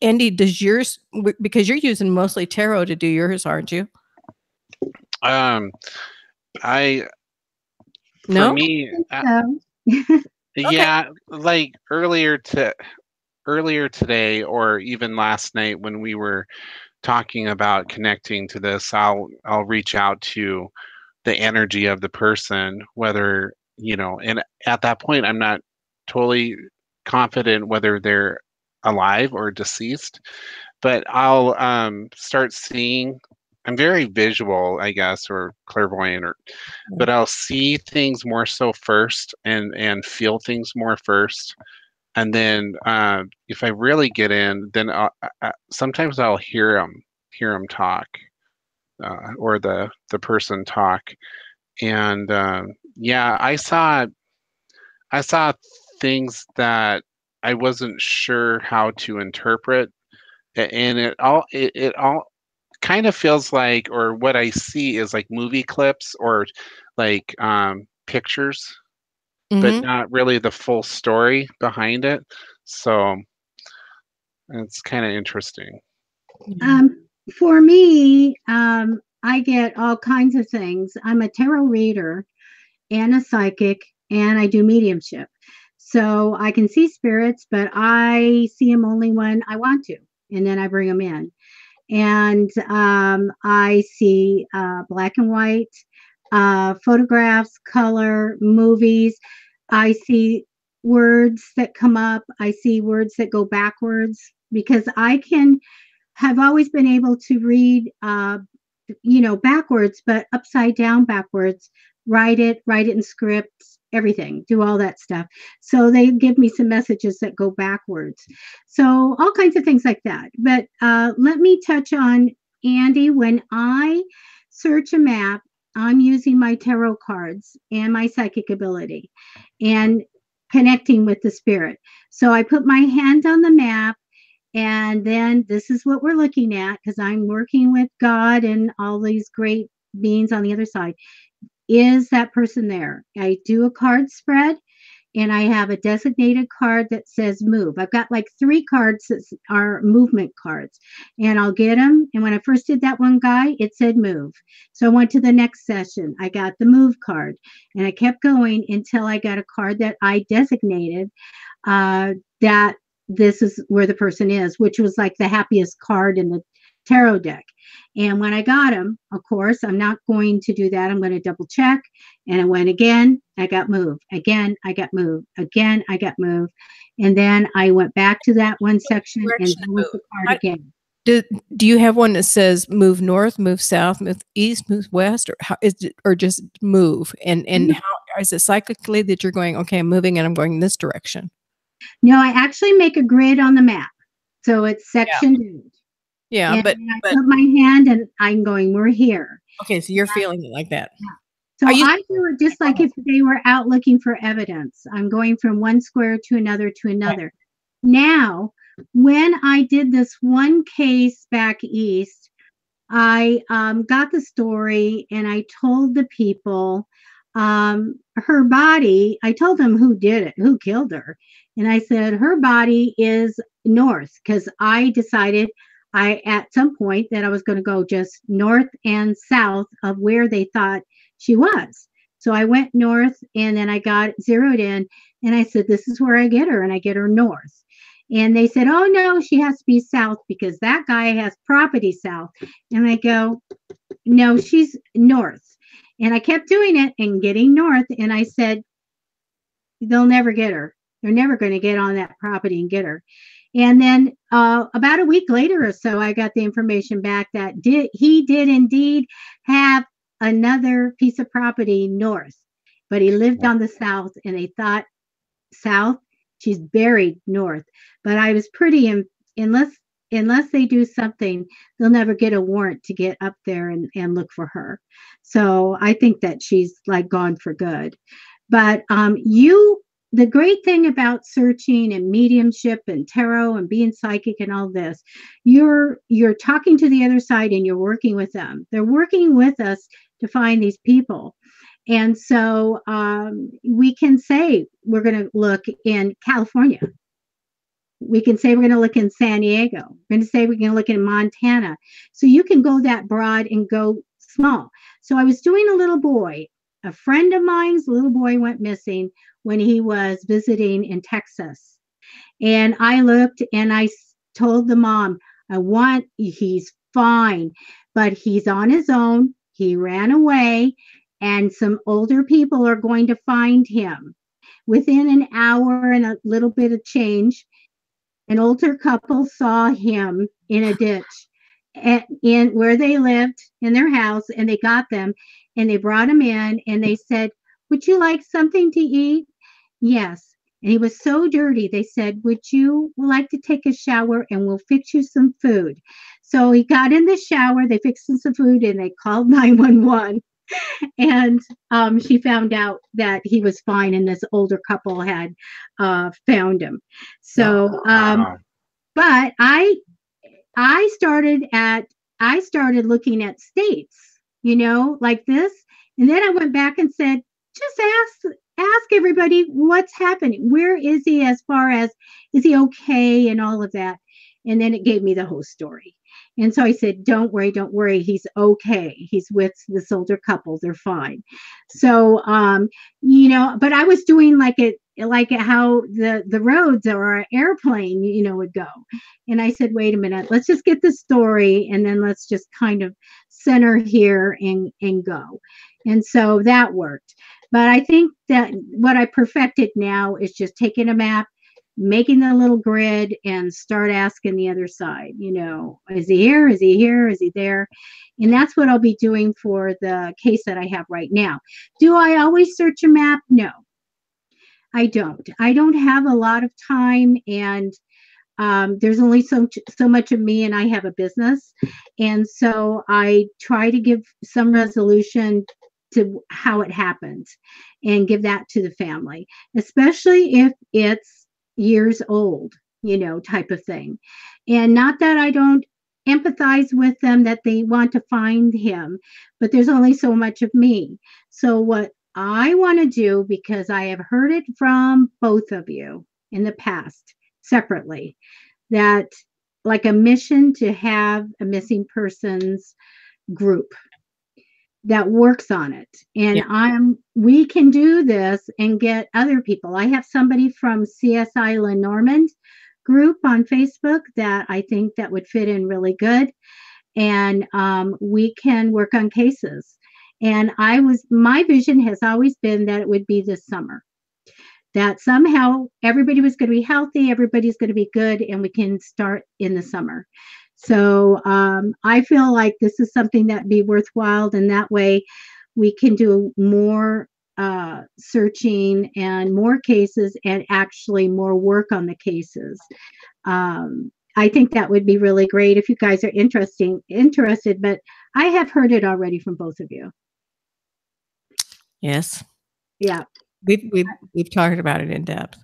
Andy, does yours, because you're using mostly tarot to do yours, aren't you? um, I for No? me, So, Okay. yeah, like earlier today, or even last night when we were talking about connecting to this, I'll reach out to the energy of the person, whether, you know, and at that point I'm not totally confident whether they're alive or deceased, but I'll start seeing. I'm very visual, I guess, or clairvoyant, or but I'll see things more so first, and feel things more first, and then if I really get in, then sometimes I'll hear them talk, or the person talk, and yeah, I saw things that I wasn't sure how to interpret, and it all kind of feels like, or what I see is like movie clips, or like pictures, but Mm-hmm. not really the full story behind it. So it's kind of interesting. Yeah. um, for me, I get all kinds of things. I'm a tarot reader and a psychic, and I do mediumship. So I can see spirits, but I see them only when I want to, and then I bring them in. And I see black and white photographs, color, movies. I see words that come up. I see words that go backwards, because I can have always been able to read, backwards, but upside down backwards, write it in scripts, everything, do all that stuff. So they give me some messages that go backwards. So all kinds of things like that. But let me touch on, Andy, when I search a map, I'm using my tarot cards and my psychic ability and connecting with the spirit. So I put my hand on the map, and then this is what we're looking at, because I'm working with God and all these great beings on the other side. Is that person there? I do a card spread, and I have a designated card that says move. I've got like 3 cards that are movement cards, and I'll get them. And when I first did that one guy, it said move. So I went to the next session. I got the move card, and I kept going until I got a card that I designated, that this is where the person is, which was like the happiest card in the tarot deck. And when I got them, of course, I'm not going to do that. I'm going to double check. And I went again. I got moved. Again, I got moved. Again, I got moved. And then I went back to that one section and Direction to moved the card again. Do you have one that says move north, move south, move east, move west, or how is it, or just move? And how is it cyclically that you're going, okay, I'm moving and I'm going in this direction? No, I actually make a grid on the map. So it's sectioned out. Yeah, And but I put my hand and I'm going, we're here. okay, so you're feeling it like that. So I do it just like if they were out looking for evidence. I'm going from one square to another to another. Now, when I did this one case back east, I got the story and I told the people her body, I told them who did it, who killed her. And I said, her body is north, because I decided at some point that I was going to go just north and south of where they thought she was. So I went north and then I got zeroed in and I said, this is where I get her, and I get her north. And they said, oh no, she has to be south because that guy has property south. And I go, no, she's north. And I kept doing it and getting north. And I said, they'll never get her. They're never going to get on that property and get her. And then about a week later or so, I got the information back that he did indeed have another piece of property north, but he lived on the south, and they thought south, she's buried north. But I was pretty, unless they do something, they'll never get a warrant to get up there and look for her. So I think that she's like gone for good. But the great thing about searching and mediumship and tarot and being psychic and all this, you're talking to the other side and you're working with them. They're working with us to find these people. And so we can say we're going to look in California. We can say we're going to look in San Diego. We're going to say we're going to look in Montana. So you can go that broad and go small. So I was doing a little boy. A friend of mine's little boy went missing when he was visiting in Texas. And I looked and I told the mom, he's fine, but he's on his own. He ran away, and some older people are going to find him. Within an hour and a little bit of change, an older couple saw him in a ditch in where they lived in their house, and they got them and they brought him in and they said, would you like something to eat? Yes. And he was so dirty. They said, would you like to take a shower and we'll fix you some food? So he got in the shower, they fixed him some food, and they called 911. And she found out that he was fine, and this older couple had found him. So, but I started looking at states, like this, and then I went back and said, just ask everybody what's happening. Where is he as far as, is he okay and all of that? And then it gave me the whole story. And so I said, don't worry. He's okay. He's with this older couple. They're fine. So, but I was doing like how the roads or an airplane, would go. And I said, wait a minute, let's just get the story. And then let's just kind of center here and go. And so that worked. But I think that what I perfected now is just taking a map, making the little grid, and start asking the other side, is he here? Is he here? Is he there? And that's what I'll be doing for the case that I have right now. Do I always search a map? No, I don't. I don't have a lot of time, and there's only so much of me, and I have a business. And so I try to give some resolution to how it happened and give that to the family, especially if it's years old, type of thing. And not that I don't empathize with them that they want to find him, but there's only so much of me. So what I want to do, because I have heard it from both of you in the past separately, that like a mission to have a missing persons group that works on it. And we can do this and get other people. I have somebody from CSI Lenormand group on Facebook that I think that would fit in really good. and we can work on cases. And my vision has always been that it would be this summer, that somehow everybody was going to be healthy, everybody's going to be good, and we can start in the summer. So I feel like this is something that'd be worthwhile, and that way we can do more searching and more cases, and actually more work on the cases. I think that would be really great if you guys are interested, but I have heard it already from both of you. Yes. Yeah. We've talked about it in depth.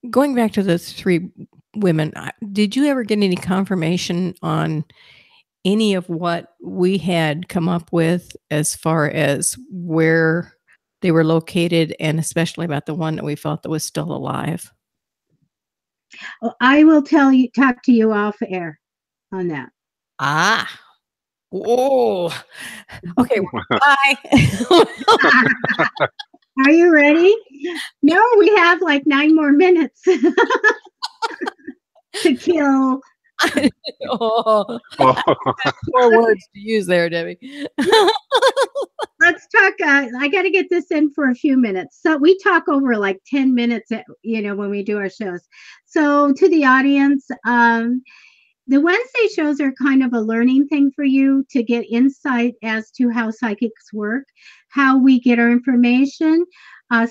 Going back to those 3 women, did you ever get any confirmation on any of what we had come up with as far as where they were located, and especially about the one that we felt that was still alive? I will talk to you off air on that. Oh, okay. Bye. Are you ready? No, we have like 9 more minutes to kill. Oh. 4 words to use there, Debbie. Let's talk. I got to get this in for a few minutes. So we talk over like 10 minutes, when we do our shows. So to the audience, the Wednesday shows are kind of a learning thing for you to get insight as to how psychics work, how we get our information,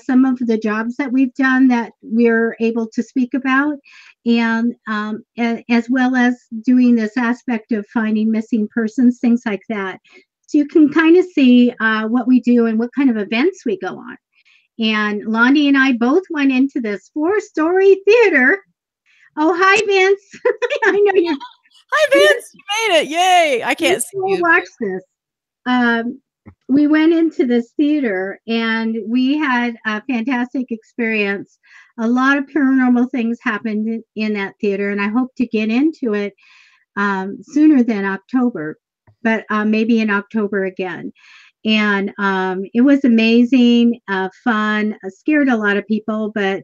some of the jobs that we've done that we're able to speak about, and as well as doing this aspect of finding missing persons, things like that. So you can kind of see what we do and what kind of events we go on. And Londie and I both went into this 4-story theater. Oh, hi, Vince. I know you. Hi, Vince. You made it. Yay. I can't see you. Watch this. We went into this theater and we had a fantastic experience. A lot of paranormal things happened in that theater, and I hope to get into it sooner than October, but maybe in October again. And it was amazing, fun, scared a lot of people, but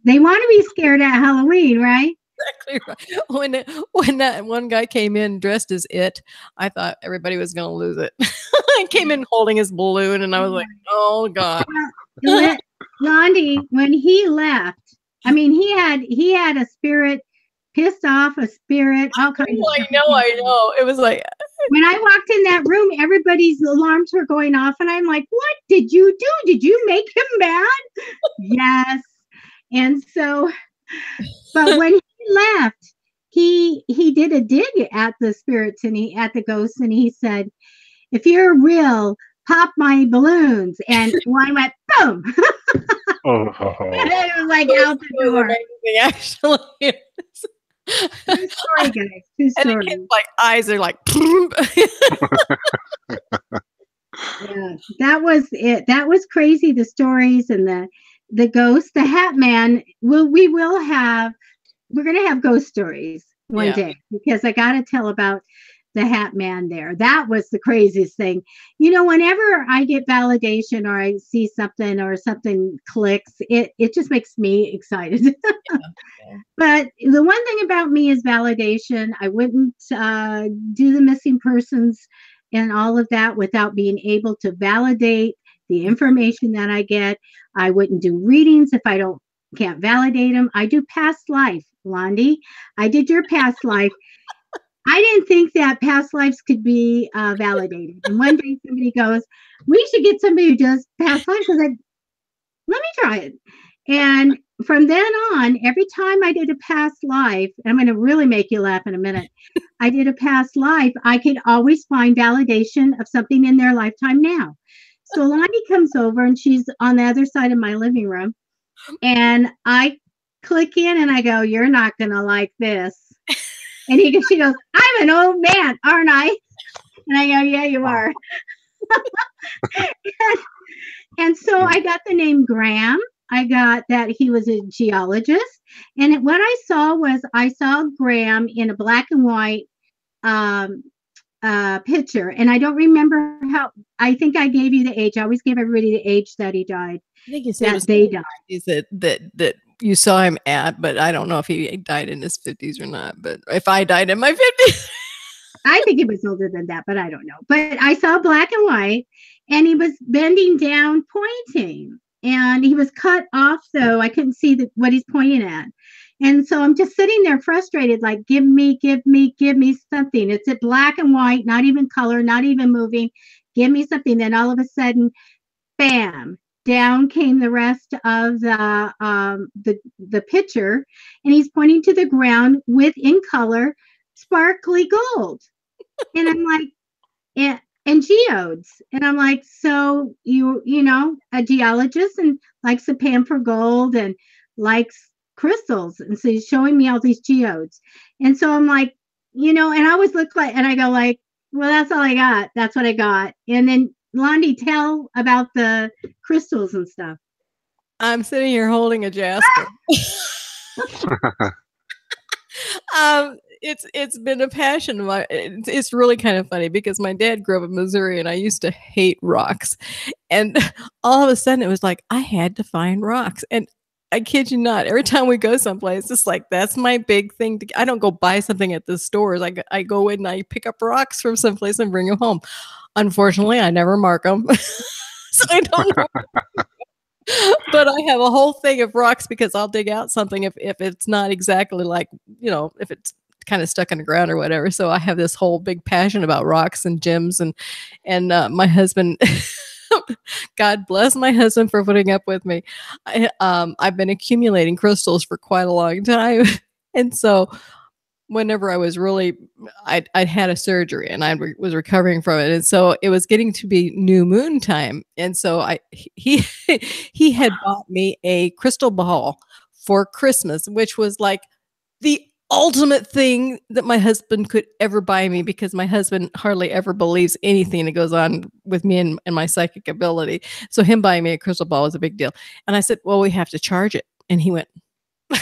they want to be scared at Halloween, right? Exactly right. When that one guy came in dressed as it, I thought everybody was going to lose it. He came in holding his balloon, and I was like, "Oh God!" Londie, when he left, I mean, he had a spirit, pissed off a spirit, all kinds of stuff. I know. It was like when I walked in that room, everybody's alarms were going off, and I'm like, "What did you do? Did you make him mad?" Yes. And so, but when he left, he did a dig at the spirits and at the ghosts, and he said, "If you're real, pop my balloons." And one went boom. And it was like out the door. Amazing, actually. True story, guys. True story. And the kids' eyes are like. Yeah, that was it. That was crazy. The stories and the ghost, the Hat Man. We're going to have ghost stories one day, because I got to tell about the Hat Man there. That was the craziest thing. Whenever I get validation or I see something or something clicks, it just makes me excited. But the one thing about me is validation. I wouldn't do the missing persons and all of that without being able to validate the information that I get. I wouldn't do readings if I can't validate them. I do past life, Londie. I did your past life. I didn't think that past lives could be validated. And one day somebody goes, "We should get somebody who does past lives." I said, "Let me try it." And from then on, every time I did a past life, and I'm going to really make you laugh in a minute, I did a past life, I could always find validation of something in their lifetime now. So Londie comes over and she's on the other side of my living room, and I click in and I go, "You're not going to like this." And she goes, "I'm an old man, aren't I?" And I go, "Yeah, you are." And so I got the name Graham. I got that he was a geologist. And what I saw Graham in a black and white picture. And I don't remember I think I gave you the age. I always give everybody the age that he died. I think you said they died. Is that you saw him at, but I don't know if he died in his 50s or not. But if I died in my 50s, I think he was older than that, but I don't know. But I saw black and white, and he was bending down, pointing, and he was cut off, though I couldn't see what he's pointing at. And so I'm just sitting there frustrated, like, give me something. It's at black and white, not even color, not even moving. Give me something. Then all of a sudden, bam, down came the rest of the picture, and he's pointing to the ground with, in color, sparkly gold. And I'm like, and geodes. And I'm like, so you know, a geologist and likes to pan for gold and likes crystals. And so he's showing me all these geodes. And so I'm like, you know, and I always look like, and I go like, well, that's all I got. That's what I got. And then Londie, tell about the crystals and stuff. I'm sitting here holding a jasper. It's been a passion of mine. It's really kind of funny because my dad grew up in Missouri and I used to hate rocks. And all of a sudden it was like, I had to find rocks. And I kid you not, every time we go someplace, it's like, that's my big thing. I don't go buy something at the stores. I go in and I pick up rocks from someplace and bring them home. Unfortunately, I never mark them. So I don't know. But I have a whole thing of rocks because I'll dig out something if it's not exactly like, you know, if it's kind of stuck in the ground or whatever. So I have this whole big passion about rocks and gems, and my husband, God bless my husband for putting up with me. I've been accumulating crystals for quite a long time. And so whenever I was I'd had a surgery and I was recovering from it. And so it was getting to be new moon time. And so he had bought me a crystal ball for Christmas, which was like the ultimate thing that my husband could ever buy me, because my husband hardly ever believes anything that goes on with me and my psychic ability. So him buying me a crystal ball was a big deal. And I said, well, we have to charge it. And he went, what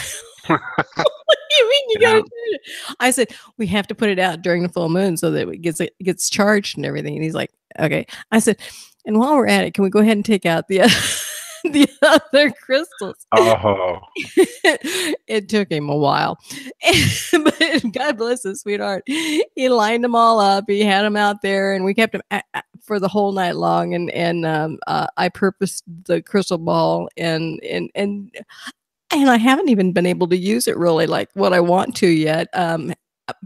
do you mean you gotta charge it? I said, we have to put it out during the full moon so that it gets charged and everything. And he's like, okay. I said, and while we're at it, can we go ahead and take out the other crystals? Oh, it took him a while, but God bless his sweetheart. He lined them all up. He had them out there, and we kept them for the whole night long. And I purposed the crystal ball, and I haven't even been able to use it really like what I want to yet,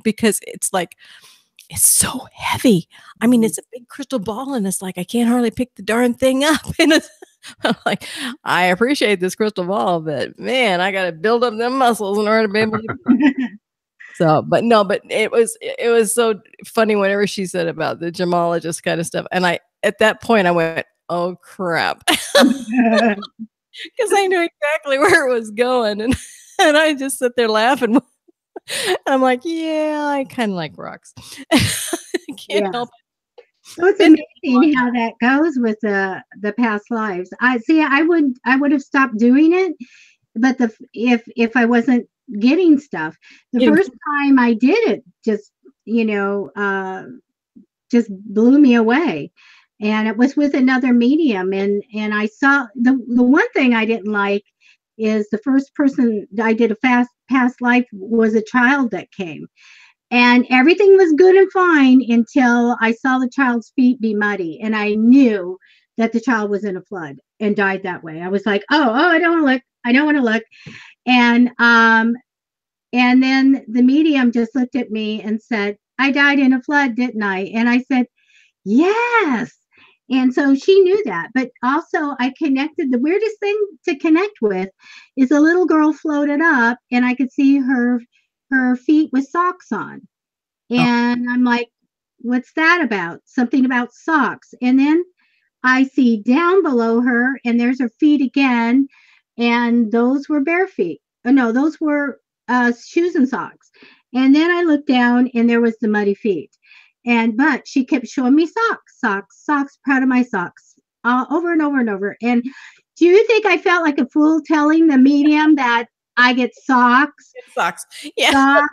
because it's like, it's so heavy. I mean, it's a big crystal ball, and it's like I can't hardly pick the darn thing up. And I'm like, I appreciate this crystal ball, but man, I got to build up them muscles in order to be able to. So, but it was so funny whenever she said about the gemologist kind of stuff, and at that point I went, oh crap, because I knew exactly where it was going, and I just sit there laughing. And I'm like, yeah, I kind of like rocks. I can't help it. So it's amazing how that goes with the past lives. I would have stopped doing it, but if I wasn't getting stuff, the first time I did it, just just blew me away. And it was with another medium, and I saw the one thing I didn't like is the first person I did a past life was a child that came. And everything was good and fine until I saw the child's feet be muddy. And I knew that the child was in a flood and died that way. I was like, oh, I don't want to look. I don't want to look. And then the medium just looked at me and said, I died in a flood, didn't I? And I said, yes. And so she knew that. But also I connected. The weirdest thing to connect with is a little girl floated up, and I could see her feet with socks on. And I'm like, what's that about? Something about socks. And then I see down below her, and there's her feet again. And those were bare feet. Oh, no, those were shoes and socks. And then I looked down, and there was the muddy feet. But she kept showing me socks, proud of my socks, over and over and over. And do you think I felt like a fool telling the medium that I get socks? Socks. Yeah.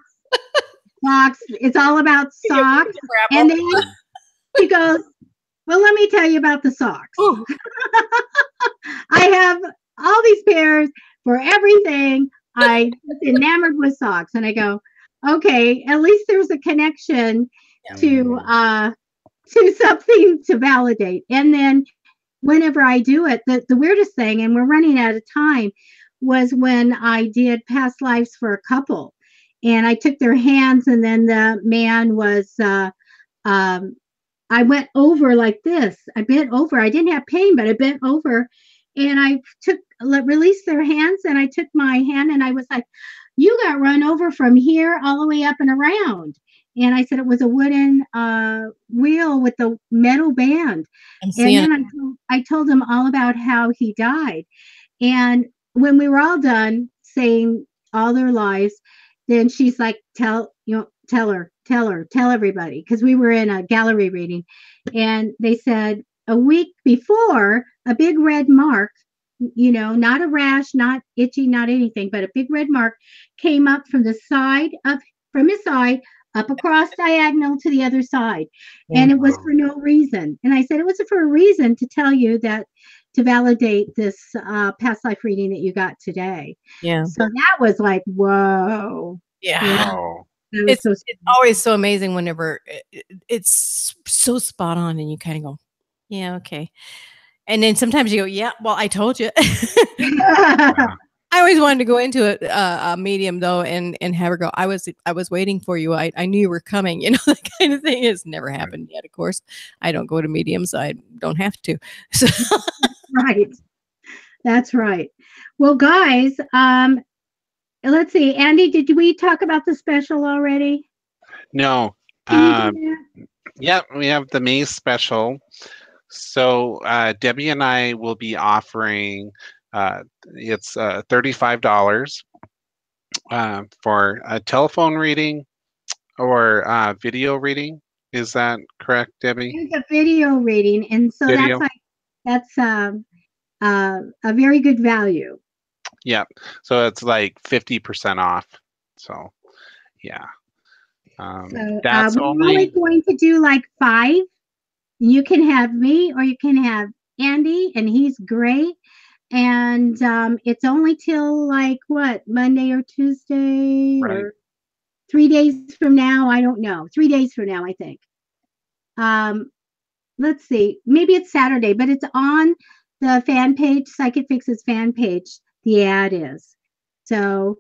Socks. It's all about socks. And then she goes, well, let me tell you about the socks. I have all these pairs for everything. I was enamored with socks. And I go, okay, at least there's a connection to something to validate. And then whenever I do it, the weirdest thing, and we're running out of time, was when I did past lives for a couple. And I took their hands, and then the man was, I went over like this. I bent over. I didn't have pain, but I bent over, and I released their hands, and I took my hand, and I was like, you got run over from here all the way up and around. And I said it was a wooden wheel with a metal band. And then I told him all about how he died. And when we were all done saying all their lives, then she's like, tell everybody, because we were in a gallery reading. And they said a week before, a big red mark, not a rash, not itchy, not anything, but a big red mark came up from his side, up across diagonal to the other side. And it was for no reason. And I said, it was for a reason to tell you that, to validate this past life reading that you got today. Yeah. So that was like, whoa. Yeah. Wow. It's always so amazing whenever it's so spot on, and you kind of go, yeah, okay. And then sometimes you go, yeah, well, I told you. I always wanted to go into a medium though, and have her go, I was waiting for you. I knew you were coming. That kind of thing has never happened yet. Of course, I don't go to mediums. I don't have to. So. Right. That's right. Well, guys, let's see. Andy, did we talk about the special already? No. Yeah, we have the May special. So Debbie and I will be offering, it's $35 for a telephone reading or video reading. Is that correct, Debbie? It's a video reading, and so that's a very good value. Yeah, so it's like 50% off. So, yeah. That's we're only going to do like 5. You can have me, or you can have Andy, and he's great. And it's only till like what, Monday or Tuesday, right, or 3 days from now. I don't know. 3 days from now, I think. Let's see. Maybe it's Saturday, but it's on the fan page, Psychic Fix's fan page. The ad is. So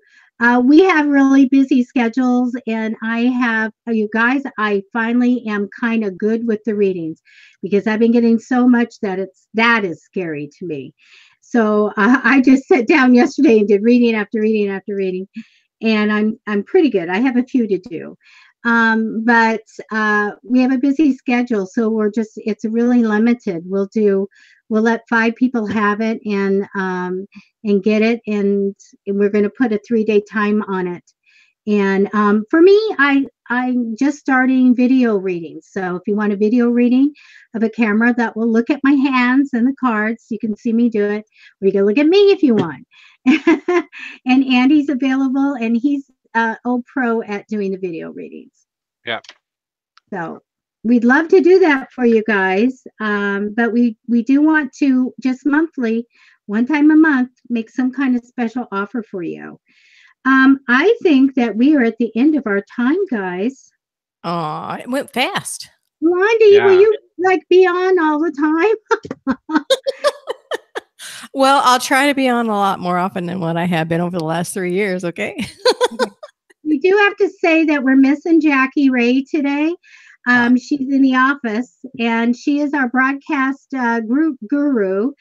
we have really busy schedules, and I have, you guys, I finally am kind of good with the readings, because I've been getting so much that is scary to me. So I just sat down yesterday and did reading after reading after reading, and I'm pretty good. I have a few to do. But we have a busy schedule, so it's really limited. We'll let 5 people have it and get it, and we're going to put a 3-day time on it. And for me, I'm just starting video readings. So if you want a video reading of a camera that will look at my hands and the cards, you can see me do it, or you can look at me if you want. And Andy's available, and he's pro at doing the video readings. Yeah. So we'd love to do that for you guys, but we do want to just monthly, one time a month, make some kind of special offer for you. I think that we are at the end of our time, guys. Oh, it went fast. Londie, will you be on all the time? Well, I'll try to be on a lot more often than what I have been over the last 3 years. Okay. We do have to say that we're missing Jackie Ray today. She's in the office, and she is our broadcast guru.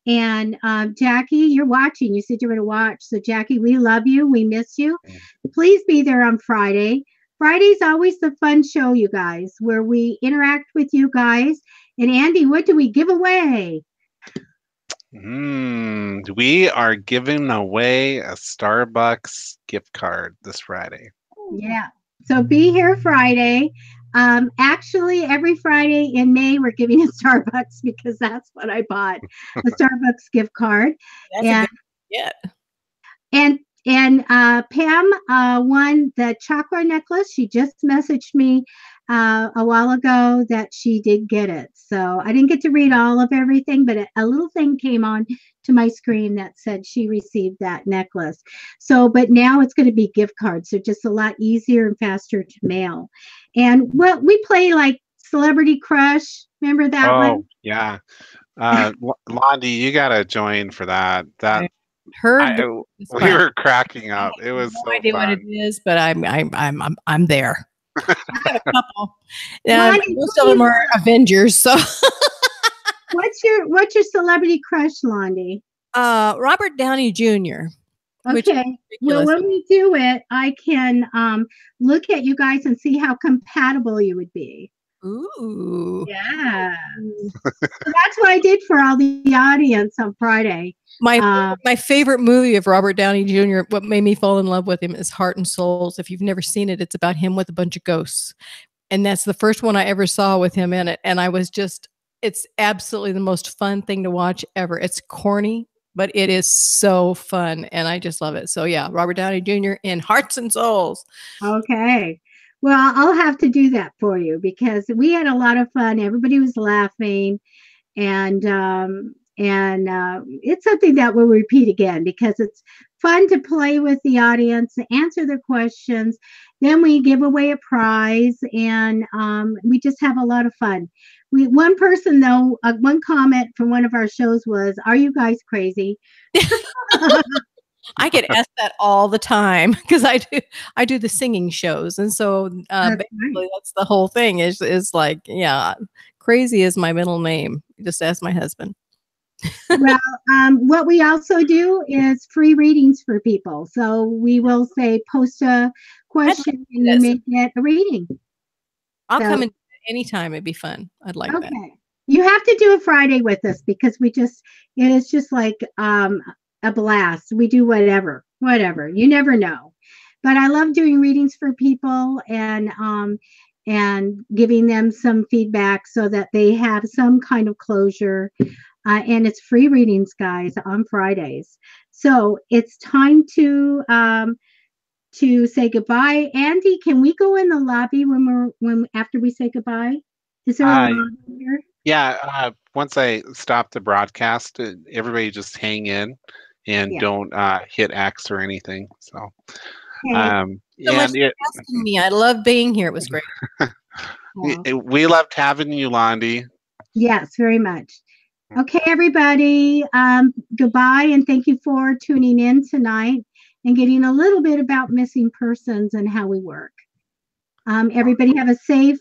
And Jackie, you're watching. You said you were going to watch. So Jackie, we love you. We miss you. Please be there on Friday. Friday's always the fun show, you guys, where we interact with you guys. And Andy, what do we give away? We are giving away a Starbucks gift card this Friday. Yeah. So be here Friday. Actually, every Friday in May, we're giving a Starbucks, because that's what I bought, a Starbucks gift card. That's And Pam won the chakra necklace. She just messaged me a while ago that she did get it. So I didn't get to read all of everything, but a little thing came on to my screen that said she received that necklace. So, but now it's going to be gift cards. So just a lot easier and faster to mail. And well, we play like Celebrity Crush. Remember that one? Oh, yeah. Londie, you gotta join for that. That Heard we were cracking up. It was no so idea what it fun. is, but I'm there. I have a couple. Londie, Most of them are Avengers. So what's your celebrity crush, Londie? Robert Downey Jr. Okay. Well, when we do it, I can look at you guys and see how compatible you would be. Ooh. Yeah. So that's what I did for all the audience on Friday. My favorite movie of Robert Downey Jr., what made me fall in love with him, is Heart and Souls. If you've never seen it, it's about him with a bunch of ghosts. And that's the first one I ever saw with him in it. And I was just, it's absolutely the most fun thing to watch ever. It's corny, but it is so fun. And I just love it. So yeah, Robert Downey Jr. in Hearts and Souls. Okay. Well, I'll have to do that for you because we had a lot of fun. Everybody was laughing, and it's something that we'll repeat again because it's fun to play with the audience, answer their questions. Then we give away a prize, and we just have a lot of fun. One person though, one comment from one of our shows was, "Are you guys crazy?" I get asked that all the time because I do the singing shows, and so basically that's the whole thing is like, yeah, crazy is my middle name. Just ask my husband. Well, what we also do is free readings for people. So we will say post a question and you may get a reading. I'll come in anytime. It'd be fun. I'd like that. Okay. You have to do a Friday with us because it is just like a blast. We do whatever. You never know. But I love doing readings for people and giving them some feedback so that they have some kind of closure. And it's free readings, guys, on Fridays. So it's time to say goodbye. Andy, can we go in the lobby after we say goodbye? Is there a lobby here? Yeah. Once I stop the broadcast, everybody just hang in and don't hit X or anything. So, much for asking me. I love being here. It was great. We loved having you, Londie. Yes, very much. Okay, everybody. Goodbye, and thank you for tuning in tonight and getting a little bit about missing persons and how we work. Everybody have a safe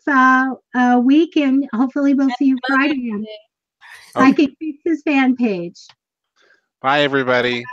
week, and hopefully we'll see you Friday. I can fix his fan page. Bye, everybody.